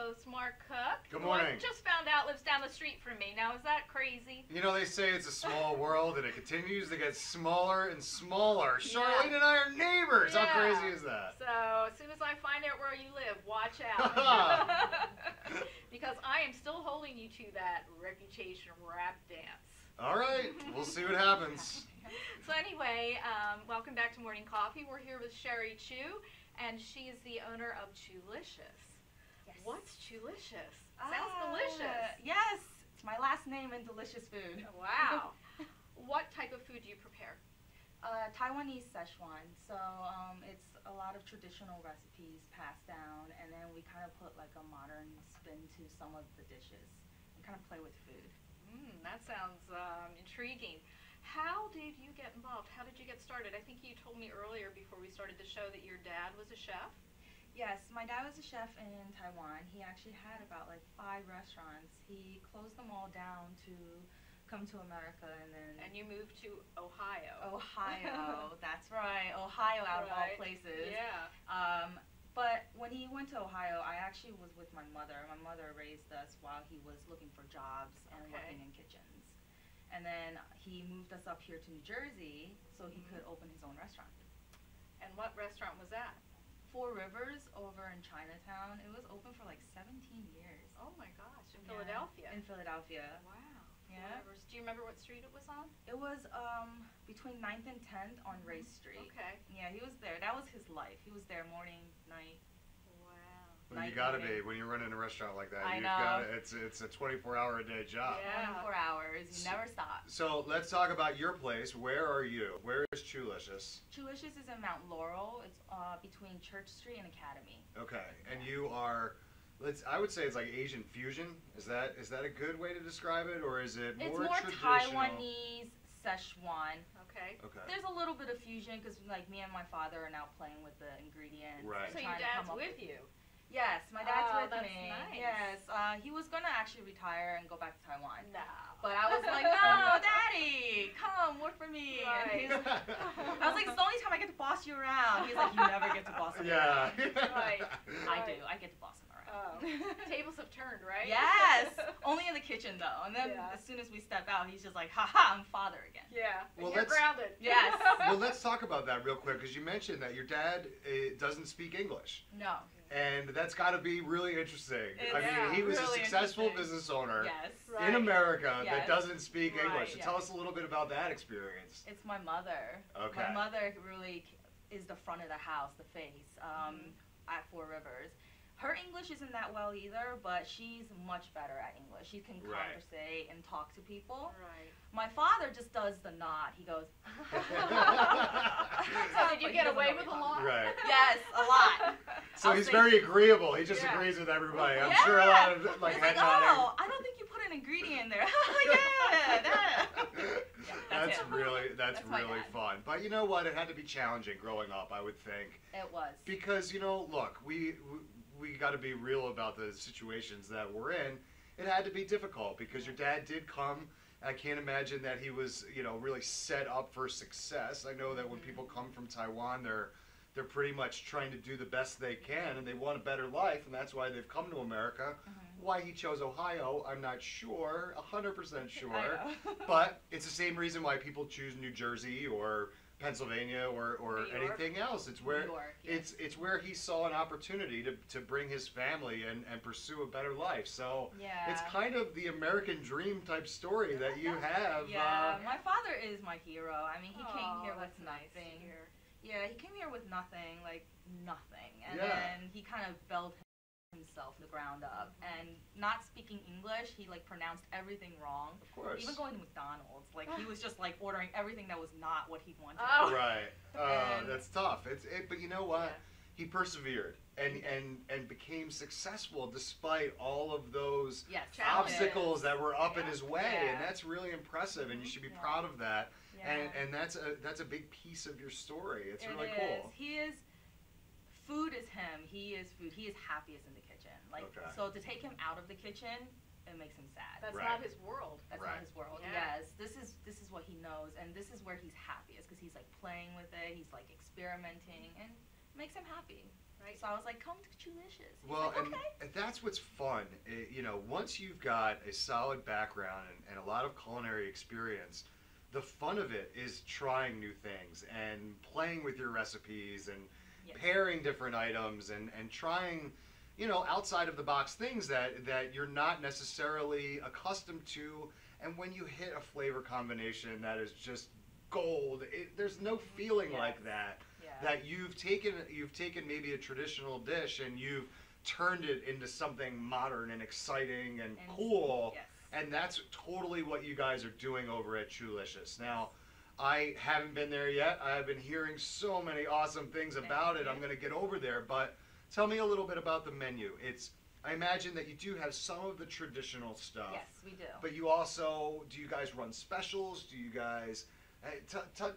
co-host, Mark Cook. Good morning. Just found out lives down the street from me. Now, is that crazy? You know, they say it's a small world, and it continues to get smaller and smaller. Charlene and I are neighbors. Yeah. How crazy is that? So, as soon as I find out where you live, watch out. Because I am still holding you to that reputation rap dance. All right. We'll see what happens. So anyway, welcome back to Morning Coffee. We're here with Sherry Chu, and she is the owner of CHUlicious. Yes. What's CHUlicious? Sounds delicious. Yes, it's my last name in delicious food. Wow. What type of food do you prepare? Taiwanese Szechuan. So it's a lot of traditional recipes passed down, and then we kind of put like a modern spin to some of the dishes and kind of play with food. That sounds intriguing. How did you get involved? How did you get started? I think you told me earlier before we started the show that your dad was a chef. Yes, my dad was a chef in Taiwan. He actually had about like 5 restaurants. He closed them all down to come to America, and then... And you moved to Ohio. Ohio, that's right. Ohio out of all places. Yeah. But when he went to Ohio, I actually was with my mother. My mother raised us while he was looking for jobs and working in kitchens. And then he moved us up here to New Jersey so he could open his own restaurant. And what restaurant was that? 4 Rivers over in Chinatown. It was open for like 17 years. Oh my gosh, in Philadelphia. In Philadelphia. Wow. Yeah. Rivers. Do you remember what street it was on? It was between 9th and 10th on Race Street. Okay. Yeah, he was there. That was his life. He was there morning, night. Well, you gotta be when you're running a restaurant like that. I You've know. gotta, it's a 24-hour-a-day job. Yeah. 24 hours. You never stop. So let's talk about your place. Where are you? Where is CHUlicious? CHUlicious is in Mount Laurel. It's between Church Street and Academy. Okay, and you are. I would say it's like Asian fusion. Is that a good way to describe it, or is it more traditional? It's more Taiwanese Szechuan. Okay. Okay. There's a little bit of fusion because like me and my father are now playing with the ingredients. Right. So your dad's with you. Yes, my dad's with that's me. Nice. Yes, he was gonna actually retire and go back to Taiwan. No. But I was like, no, Daddy, come work for me. Right. And I was like, it's the only time I get to boss you around. He's like, you never get to boss me Yeah. around. Right. I do. I get to boss him around. Oh. Tables have turned, right? Yes. Only in the kitchen though. And then as soon as we step out, he's just like, haha, I'm father again. Yeah. Well, you're grounded. Yes. Well, let's talk about that real quick because you mentioned that your dad doesn't speak English. No. And that's got to be really interesting. I mean, he was really a successful interesting. business owner Yes. in America that Yes. doesn't speak English. So Yes. tell us a little bit about that experience. It's my mother. Okay. My mother really is the front of the house, the face, at 4 Rivers. Her English isn't that well either, but she's much better at English. She can conversate and talk to people. Right. My father just does the nod. He goes. So did you get away with a lot? Right. Yes, a lot. So he's very agreeable. He just agrees with everybody. I'm sure a lot of like He's head like, nodding. oh, I don't think you put an ingredient in there. Yeah, that. That's it. really That's my dad. fun. But you know what? It had to be challenging growing up, I would think. It was. Because look, we got to be real about the situations that we're in. It had to be difficult because your dad did come. I can't imagine that he was, really set up for success. I know that when people come from Taiwan, they're pretty much trying to do the best they can, and they want a better life, and that's why they've come to America. Why he chose Ohio, I'm not sure, 100% sure. But it's the same reason why people choose New Jersey or Pennsylvania or anything else. It's where it's where he saw an opportunity to bring his family and pursue a better life. So it's kind of the American dream type story that you have. Yeah, my father is my hero. I mean, he came here with nice nothing. Yeah, he came here with nothing, like nothing, and then he kind of built himself from the ground up. And not speaking English, he like pronounced everything wrong. Of course. Even going to McDonald's, like he was just like ordering everything that was not what he wanted. Oh. Right. That's tough. But you know what? He persevered and became successful despite all of those obstacles that were up in his way, and that's really impressive. And you should be proud of that. And that's a big piece of your story. It's really cool. He is. Food is him. He is food. He is happiest in the kitchen. Like so, to take him out of the kitchen, it makes him sad. That's not his world. That's not his world. Yeah. Yes, this is what he knows, and this is where he's happiest because he's like playing with it. He's like experimenting, and it makes him happy. Right. So I was like, come to CHUlicious. Well, like, and okay. that's what's fun. You know, once you've got a solid background and a lot of culinary experience, the fun of it is trying new things and playing with your recipes and pairing different items and trying, you know, outside of the box things that you're not necessarily accustomed to. And when you hit a flavor combination that is just gold, there's no feeling like that. That you've taken maybe a traditional dish and you've turned it into something modern and exciting and cool. And that's totally what you guys are doing over at CHUlicious. Now, I haven't been there yet. I've been hearing so many awesome things about it. I'm going to get over there, but tell me a little bit about the menu. I imagine that you do have some of the traditional stuff. Yes, we do. But you also, do you guys run specials? Do you guys,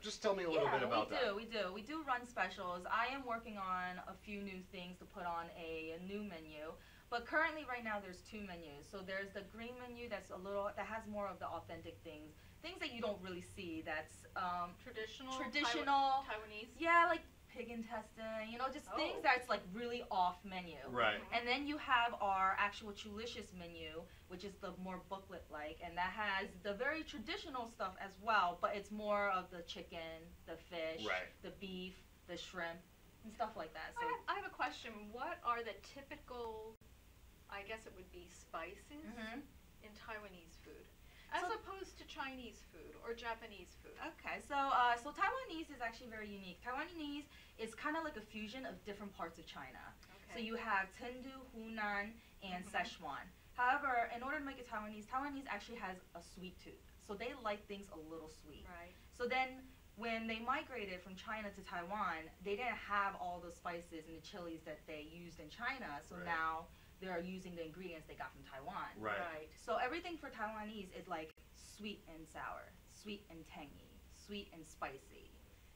just tell me a little bit about that. We do run specials. I am working on a few new things to put on a new menu. But currently, right now, there's two menus. So there's the green menu that has more of the authentic things that you don't really see. That's traditional Taiwanese. Yeah, like pig intestine, you know, just things that's like really off menu. Right. And then you have our actual CHUlicious menu, which is the more booklet-like, and that has the very traditional stuff as well, but it's more of the chicken, the fish, the beef, the shrimp, and stuff like that. So I have a question. What are the typical, I guess it would be spices in Taiwanese food, as opposed to Chinese food or Japanese food? Okay, so Taiwanese is actually very unique. Taiwanese is kind of like a fusion of different parts of China. Okay. So you have Chengdu, Hunan, and Sichuan. However, in order to make it Taiwanese actually has a sweet tooth. So they like things a little sweet. Right. So then when they migrated from China to Taiwan, they didn't have all the spices and the chilies that they used in China. So now they're using the ingredients they got from Taiwan. Right. So everything for Taiwanese is like sweet and sour, sweet and tangy, sweet and spicy.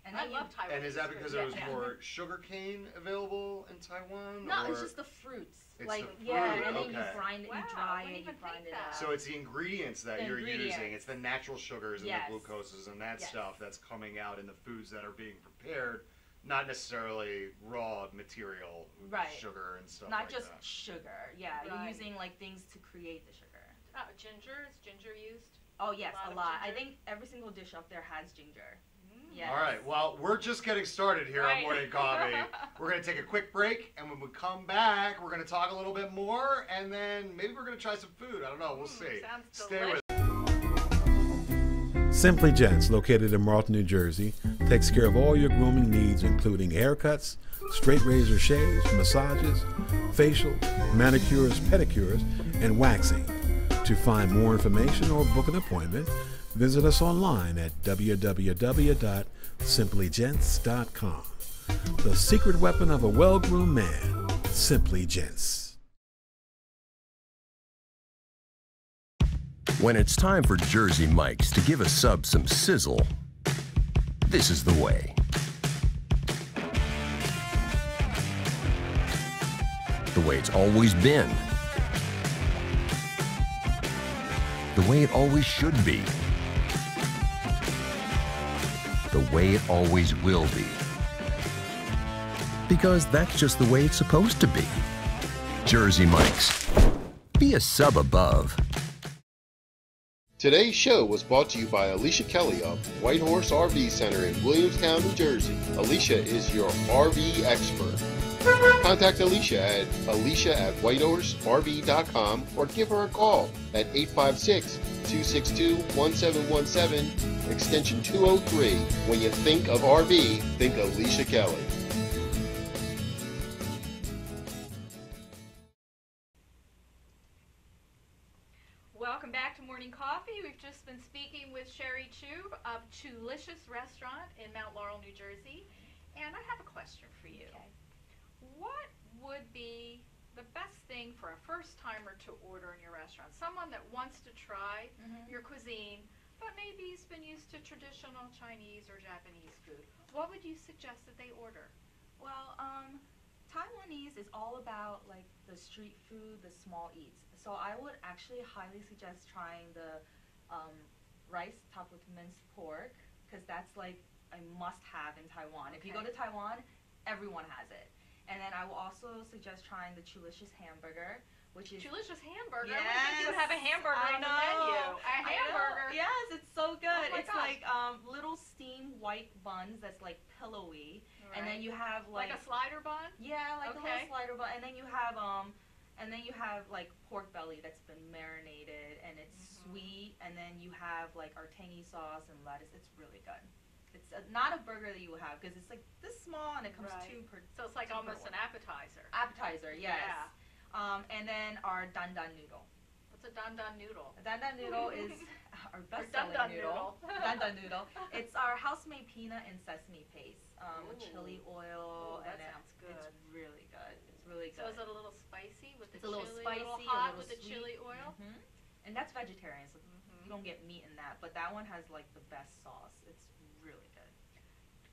And I love Taiwanese. And is that because there was more sugar cane available in Taiwan? No, it's just the fruits. It's like the fruit. And then you grind it, you dry it, you grind it up. So it's the ingredients that you're using. It's the natural sugars and the glucoses and that stuff that's coming out in the foods that are being prepared. Not necessarily raw material, sugar and stuff Not like just that. sugar, you're using like things to create the sugar. Ginger, is ginger used? Oh yes, a lot. I think every single dish up there has ginger. Yes. All right, well, we're just getting started here on Morning Coffee. We're going to take a quick break, and when we come back, we're going to talk a little bit more, and then maybe we're going to try some food. I don't know. We'll see. Stay with us. Simply Gents, located in Marlton, New Jersey, takes care of all your grooming needs, including haircuts, straight razor shaves, massages, facial, manicures, pedicures, and waxing. To find more information or book an appointment, visit us online at www.simplygents.com. The secret weapon of a well-groomed man, Simply Gents. When it's time for Jersey Mike's to give a sub some sizzle, this is the way. The way it's always been. The way it always should be. The way it always will be. Because that's just the way it's supposed to be. Jersey Mike's. Be a sub above. Today's show was brought to you by Alicia Kelly of White Horse RV Center in Williamstown, New Jersey. Alicia is your RV expert. Contact Alicia at alicia@whitehorserv.com or give her a call at 856-262-1717, extension 203. When you think of RV, think Alicia Kelly. Welcome back to Morning Coffee. We've just been speaking with Sherry Chu of CHUlicious Restaurant in Mount Laurel, New Jersey. And I have a question for you. Okay. What would be the best thing for a first-timer to order in your restaurant? Someone that wants to try your cuisine, but maybe has been used to traditional Chinese or Japanese food. What would you suggest that they order? Well, Taiwanese is all about like the street food, the small eats. So I would actually highly suggest trying the rice topped with minced pork, because that's like a must-have in Taiwan. If you go to Taiwan, everyone has it. And then I will also suggest trying the CHUlicious hamburger, which is CHUlicious hamburger. Yes. I would think you would have a hamburger I on the know. menu. A I know. hamburger. Yes, it's so good. Oh my It's gosh. like little steamed white buns that's like pillowy, and then Right. you have Like a slider bun? yeah, like a Okay. little slider bun, and then you have like pork belly that's been marinated and it's sweet, and then you have like our tangy sauce and lettuce. It's really good. It's not a burger that you will have because it's like this small and it comes Right. two per So it's like two per almost an order. appetizer. Appetizer, yes. Yeah. And then our dandan noodle. What's a dandan noodle? A dandan noodle is our Or best-selling dun-dun noodle. noodle. Dandan noodle. It's our house-made peanut and sesame paste, Ooh. chili oil, Ooh, that and sounds good. it's really good. It's really So good. is it a little spicy with the It's a little chili? spicy, a little a hot little with the sweet. chili oil? Mhm. And that's vegetarian, so you don't get meat in that. But that one has like the best sauce. It's really good.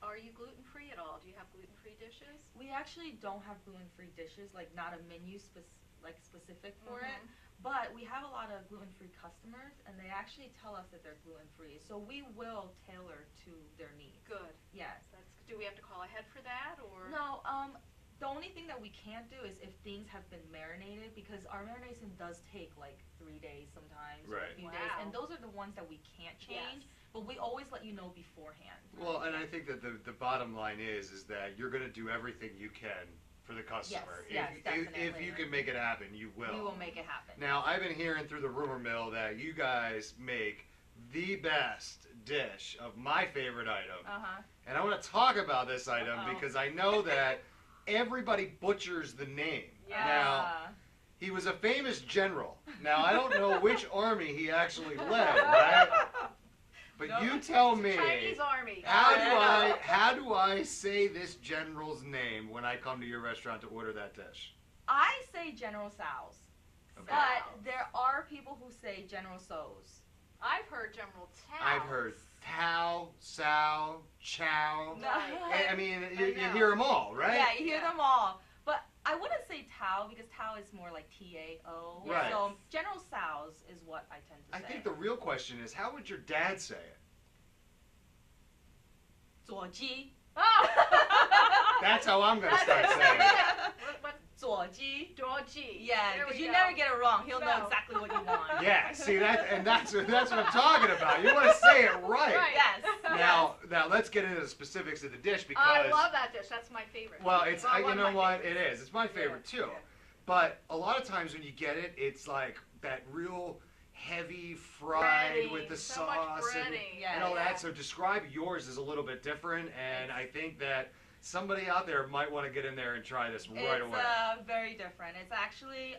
Are you gluten-free at all? Do you have gluten-free dishes? We actually don't have gluten-free dishes, like not a menu specific for it. But we have a lot of gluten-free customers, and they actually tell us that they're gluten-free. So we will tailor to their needs. Good. Yes. Do we have to call ahead for that, or? No, the only thing that we can't do is if things have been marinated, because our marination does take like 3 days sometimes, or a Right. few Wow. days, and those are the ones that we can't change. Yes. But we always let you know beforehand. Well, and I think that the bottom line is that you're going to do everything you can for the customer. Yes, if definitely. you can make it happen, you will. We will make it happen. Now, I've been hearing through the rumor mill that you guys make the best dish of my favorite item. And I want to talk about this item Uh-oh. because I know that everybody butchers the name. Yeah. Now, he was a famous general. Now, I don't know which army he actually led, right? But No. you tell me, Chinese army. how do I say this general's name when I come to your restaurant to order that dish? I say General Sal's, Okay. but there are people who say General So's. I've heard General Tao. I've heard Tao, Sao, Chow. No. I mean, you know. hear them all, right? Yeah, you hear Yeah. them all. But I wouldn't say Tao because Tao is more like T-A-O. Right. So General Sal's is what I tend to I say. think the real question is, how would your dad say it? 左鸡. Oh! That's how I'm going to start saying it. What? 左鸡. Doji. Yeah, There because we you go. never get it wrong. He'll know No. exactly what you want. Yeah, see, that's what I'm talking about. You want to say it right. Right. Yes. Now let's get into the specifics of the dish because, I love that dish. That's my favorite. well, it's Well, you one of know my what, favorites. it is. It's my favorite too. Yeah. But a lot of times when you get it, it's like that real heavy fried Breading, with the so much sauce and, breading. Yeah. all that. So describe yours is a little bit different, and I think that somebody out there might want to get in there and try this right away. It's very different. It's actually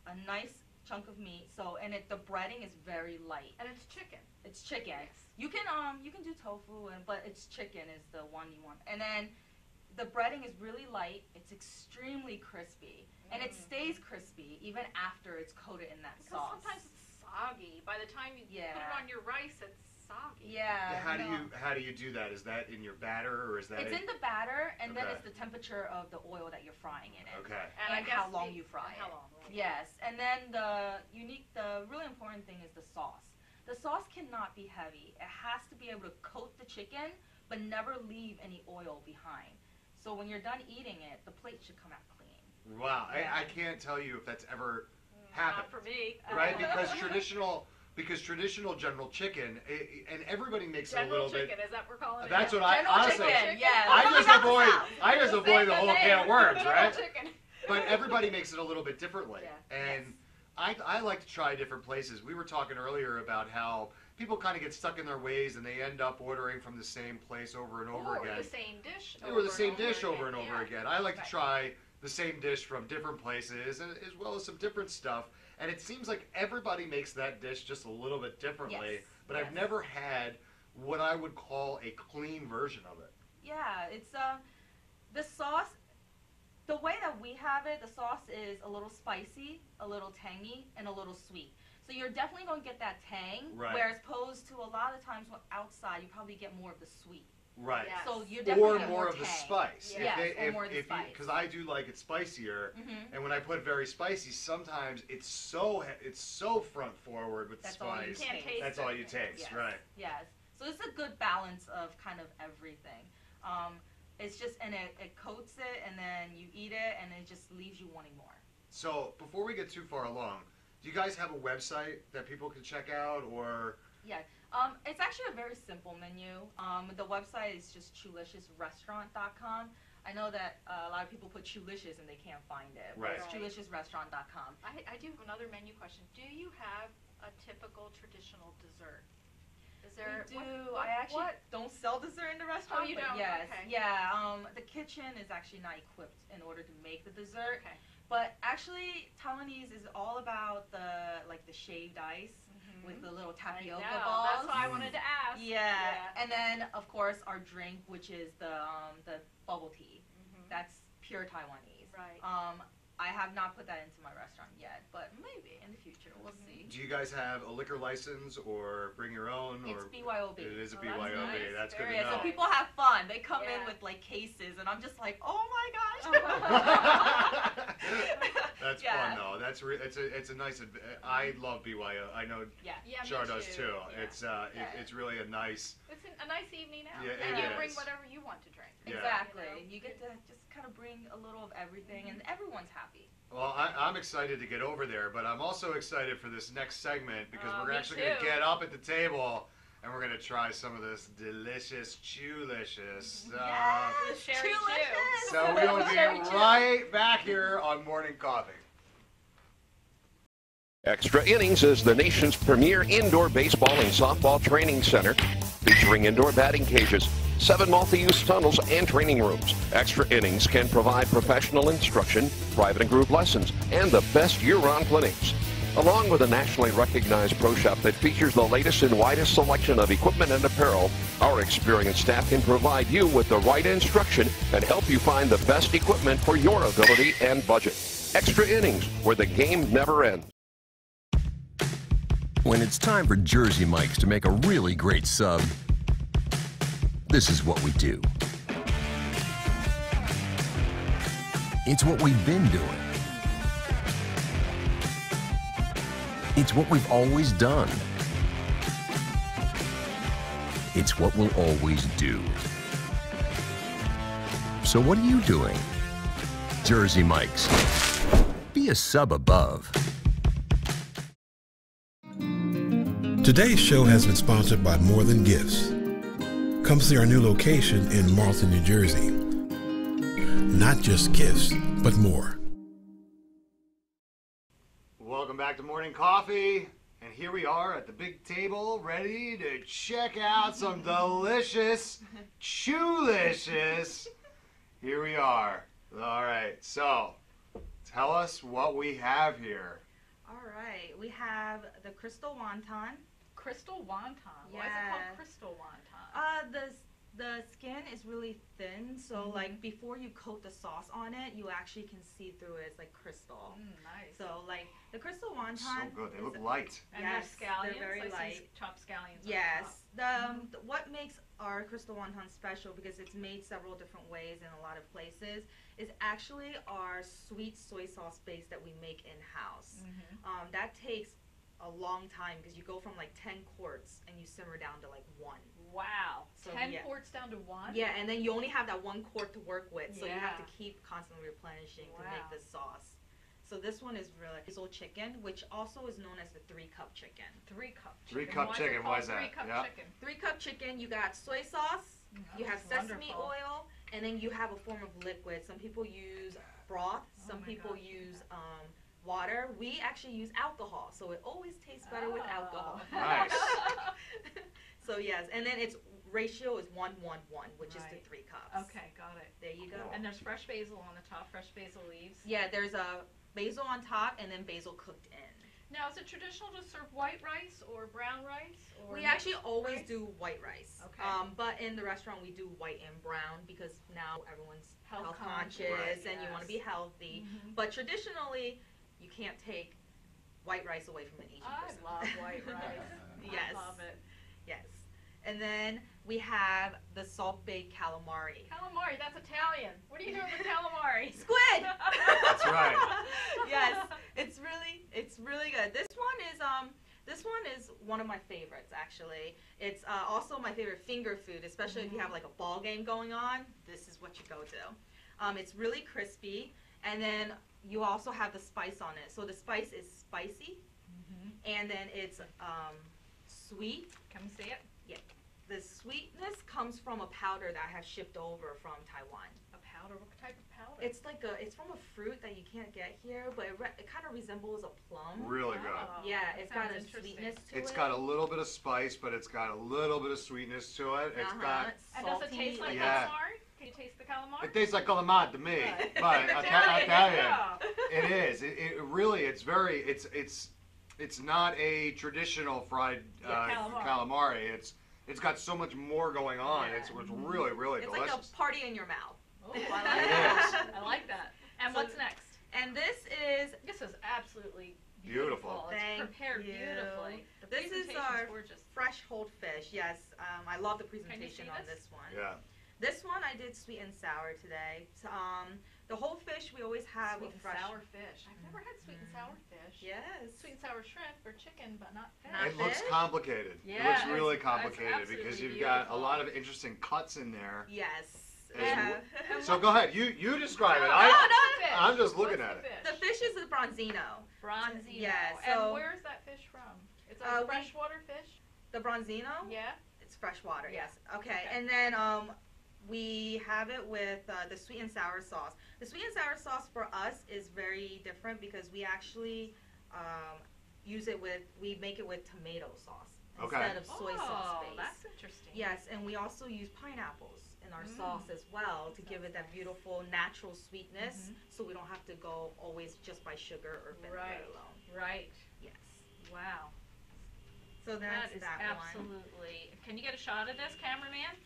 a nice chunk of meat. So the breading is very light. And it's chicken. It's chicken. Yes. You can do tofu, but it's chicken is the one you want. And then the breading is really light. It's extremely crispy, and it stays crispy even after it's coated in that Because sauce. sometimes it's soggy. By the time you put it Yeah. on your rice, it's soggy. Yeah. How do you do that? Is that in your batter or is that It's in the batter, and then Okay. it's the temperature of the oil that you're frying it in. Okay. And, I And guess how long you fry and how it. long, right. Yes, and then the really important thing is the sauce. The sauce cannot be heavy. It has to be able to coat the chicken, but never leave any oil behind. So when you're done eating it, the plate should come out clean. Wow, Yeah. I can't tell you if that's ever Not happened, for me. right? Because traditional General Chicken, and everybody makes it a General little chicken, bit. is that what we're calling it? That's now? what I General honestly. chicken, yes. I Coming just out the avoid. South. I just avoid the whole can of worms, General right? chicken. But everybody makes it a little bit differently, Yeah. and I like to try different places. We were talking earlier about how people kind of get stuck in their ways and they end up ordering from the same place over and over Or again. the same dish. Or the same dish over and over yeah. again. I like to Right. try the same dish from different places, and as well as some different stuff. And it seems like everybody makes that dish just a little bit differently. Yes, But I've yes. never had what I would call a clean version of it. Yeah, it's the sauce. The way that we have it, the sauce is a little spicy, a little tangy, and a little sweet. So you're definitely going to get that tang, Right. whereas opposed to a lot of times when outside, you probably get more of the sweet. Right. Yes. So you're definitely Or get more of the tang. spice. Yes, or more of the spice. Because I do like it spicier. Mm-hmm. And when I put very spicy, sometimes it's so front forward with the That's all you spice. You can't taste That's it. all you taste, Yes. right? Yes. So it's a good balance of kind of everything. It's just, and it coats it, and then you eat it, and it just leaves you wanting more. So before we get too far along, do you guys have a website that people can check out, or? Yeah, it's actually a very simple menu. The website is just CHUliciousrestaurant.com. I know that a lot of people put CHUlicious and they can't find it. Right. It's CHUliciousrestaurant.com. I do have another menu question. Do you have a typical traditional dessert? Is there? We do. I actually don't sell dessert in the restaurant. Oh, you but don't? Yes. Okay. Yeah. The kitchen is actually not equipped in order to make the dessert. Okay. But actually, Taiwanese is all about the shaved ice with the little tapioca balls. That's why I wanted to ask. Yeah. And then of course our drink, which is the bubble tea. That's pure Taiwanese. Right. I have not put that into my restaurant yet, but maybe in the future we'll see. Do you guys have a liquor license or bring your own? It's Or BYOB. It is a Oh, that's BYOB. nice. That's good Very to So know. nice. people have fun. They come in Yeah. with like cases, and I'm just like, oh my gosh. That's Yeah. fun though. It's a nice. I love BYO. I know Yeah. Yeah, Char me does too. Yeah. It's really a nice. It's a nice evening out. Yeah, and it you bring is. whatever you want to drink. Yeah. Exactly. You know? You get to just kind of bring a little of everything, and everyone's happy. Well, I'm excited to get over there, but I'm also excited for this next segment because we're me actually going to too. get up at the table and we're going to try some of this delicious CHUlicious. The sherry CHUlicious. So we will be Sherry Chew. right back here on Morning Coffee. Extra Innings is the nation's premier indoor baseball and softball training center, featuring indoor batting cages, 7 multi-use tunnels, and training rooms. Extra Innings can provide professional instruction, private and group lessons, and the best year-round clinics. Along with a nationally recognized pro shop that features the latest and widest selection of equipment and apparel, our experienced staff can provide you with the right instruction and help you find the best equipment for your ability and budget. Extra Innings, where the game never ends. When it's time for Jersey Mike's to make a really great sub, this is what we do. It's what we've been doing. It's what we've always done. It's what we'll always do. So what are you doing? Jersey Mike's. Be a sub above. Today's show has been sponsored by More Than Gifts. Come see our new location in Marlton, New Jersey. Not just gifts, but more. Welcome back to Morning Coffee, and here we are at the big table, ready to check out some delicious CHUlicious. Here we are. All right, so tell us what we have here. All right, we have the crystal wonton. Crystal wonton. Why is it Yeah. called crystal wonton? The skin is really thin, so like before you coat the sauce on it, you actually can see through it. It's like crystal. Nice. So like the crystal wonton. So good. They is- look light. And Yes, they're scallions. they're very I see light. chopped scallions. on Yes. top. What makes our crystal wonton special, because it's made several different ways in a lot of places, is actually our sweet soy sauce base that we make in-house. That takes a long time because you go from like 10 quarts and you simmer down to like 1. Wow. So, 10 yeah. quarts down to 1? Yeah, and then you only have that 1 quart to work with, so you have Yeah. to keep constantly replenishing to Wow. make this sauce. So this one is really basil chicken, which also is known as the 3-cup chicken. 3-cup chicken. 3-cup Why is it chicken, why called is that? 3-cup Yeah. chicken. 3-cup chicken, you got soy sauce, you have that's sesame wonderful. oil, and then you have a form of liquid. Some people use broth, some my people gosh, use water. We actually use alcohol, so it always tastes better with alcohol. Nice. So yes, and then its ratio is 1-1-1, which is to Right. 3 cups. Okay, got it. There you go. And there's fresh basil on the top, fresh basil leaves. Yeah, there's a basil on top and then basil cooked in. Now, is it traditional to serve white rice or brown rice? Or We mixed actually always rice? do white rice. Okay. But in the restaurant we do white and brown because now everyone's Health health conscious, conscious right, and you want to be yes. healthy. Mhm. But traditionally, you can't take white rice away from an Asian I person. love white rice. Yes. I love it. Yes. And then we have the salt baked calamari. Calamari, that's Italian. What are you doing with calamari? Squid. That's right. Yes, it's really good. This one is one of my favorites actually. It's also my favorite finger food, especially if you have like a ball game going on. This is what you go to. It's really crispy, and then you also have the spice on it. So the spice is spicy, and then it's sweet. Come see it. Yeah. The sweetness comes from a powder that I have shipped over from Taiwan. A powder? What type of powder? It's from a fruit that you can't get here, but it kind of resembles a plum. Really good. Yeah, that it's got a sounds interesting. sweetness to it. It's got a little bit of spice, but it's got a little bit of sweetness to it. It's got. And does it taste like Yeah. calamari? Can you taste the calamari? It tastes like calamari to me, but I tell you, it is. It really. It's very. It's not a traditional fried calamari. It's got so much more going on. Yeah. It's really It's delicious. like a party in your mouth. Oh, I like It that. I like that. And So what's next? And this is absolutely Beautiful. It's Thank prepared you. beautifully. The This is presentation's our gorgeous. fresh whole fish. Yes, I love the Can you presentation see on this? this one. Yeah. This one I did sweet and sour today. So, the whole fish we always have Sweet a and fresh. sour fish. I've never had sweet and sour fish. Yes. Sweet and sour shrimp or chicken, but not fish. Not It looks fish? complicated. Yeah, It looks it's- really it's complicated because absolutely you've got a beautiful. lot of interesting cuts in there. Yes. And Yeah. So go ahead. You describe it. No, fish. I'm just looking What's at the it. fish? The fish is a bronzino. Bronzino. Yeah, And so- where's that fish from? It's Uh, a we- freshwater fish? The bronzino. Yeah. It's freshwater. Yeah. Yes. Okay. Okay. And then we have it with the sweet and sour sauce. The sweet and sour sauce for us is very different because we actually we make it with tomato sauce Okay. instead of soy sauce Oh, base. that's interesting. Yes, and we also use pineapples in our sauce as well to give it that beautiful natural sweetness, so we don't have to go always just by sugar or vinegar Right. alone. Right. Yes. Wow. So that's That is that one. absolutely. Can you get a shot of this, cameraman?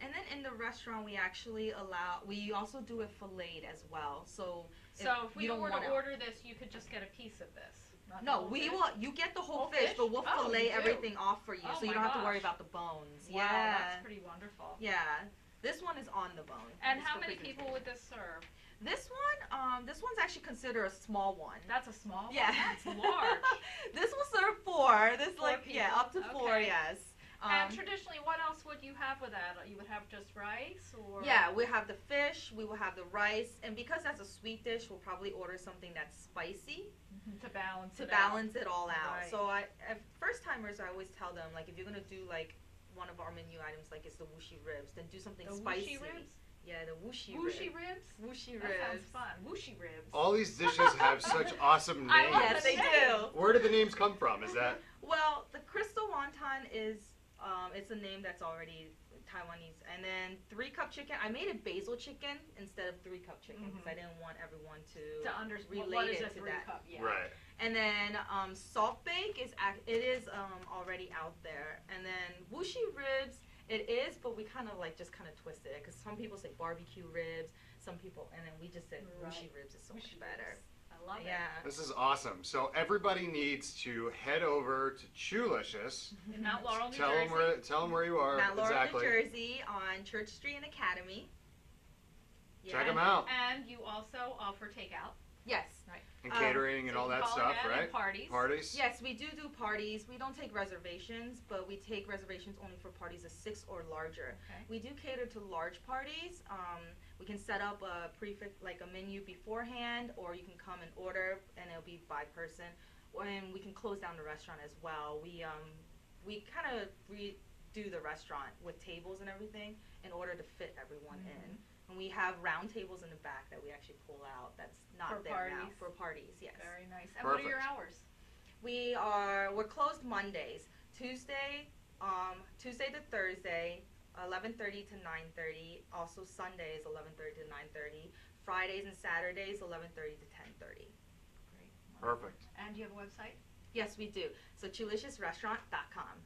And then in the restaurant, we actually we also do it filleted as well. So So if we you don't were to wanna- order this, you could just get a piece of this. Not the no, whole we fish? will. You get the whole Whole fish, fish? but we'll Oh, fillet you do? everything off for you, Oh so you my don't have to worry gosh. about the bones. Wow, Yeah, that's pretty wonderful. yeah. This one is on the bone. And Just how for many people presentation. would this serve? This one's actually considered a small one. That's a small one? Yeah. That's large. This will serve four. This Four yeah, people. up to four. Okay. Yes. And traditionally, what else would you have with that? You would have just rice, or Yeah, we have the fish, we will have the rice, and because that's a sweet dish, we'll probably order something that's spicy to balance to it balance it all out. Right. So first timers, I always tell them, like, if you're gonna do like one of our menu items, like it's the wushy ribs, then do something out. The spicy. wushy ribs. Yeah, the wushy Wushy ribs. ribs. Wushy That sounds ribs. fun. Wushy ribs. All these dishes have such awesome names. I love Yes, they the do. Where did the names come from? Is that Well, the crystal wonton is it's a name that's already Taiwanese, and then 3-cup chicken. I made it basil chicken instead of 3-cup chicken because I didn't want everyone to understand what relate is it a to 3 that. cup? Yeah. right? And then salt bake is already out there, and then wushy ribs it is, but we kind of just twisted it because some people say barbecue ribs, some people, and then we just said wushy Right. ribs is so Wushy much better. ribs. I love it. Yeah. This is awesome. So everybody needs to head over to CHUlicious. In Mount Laurel, New Tell Jersey. them where you are. Mount Laurel, exactly. New Jersey, on Church Street and Academy. Check Yeah. 'em out. And you also offer takeout. Yes. And catering and So all you that call stuff, ahead right? and parties. Parties. Yes, we do parties. We don't take reservations, but we take reservations only for parties of 6 or larger. Okay. We do cater to large parties. We can set up a a menu beforehand, or you can come and order, and it'll be by person. And we can close down the restaurant as well. We kind of redo the restaurant with tables and everything in order to fit everyone in. And we have round tables in the back that we actually pull out. That's not For there now parties. for parties. Yes. Very nice. And what are your Perfect. hours? We're closed Mondays, Tuesday to Thursday, 11:30 to 9:30. Also Sundays, 11:30 to 9:30. Fridays and Saturdays, 11:30 to 10:30. Great. Perfect. And do you have a website? Yes, we do. So CHUliciousRestaurant.com.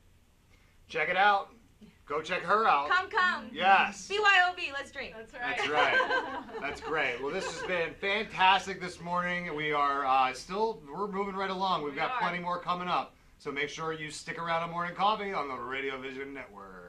Check it out. Go check her out. Come. Yes. BYOB, let's drink. That's right. That's right. That's great. Well, this has been fantastic this morning. We are we're moving right along. We've We got are. plenty more coming up. So make sure you stick around on Morning Coffee on the Radio Vision Network.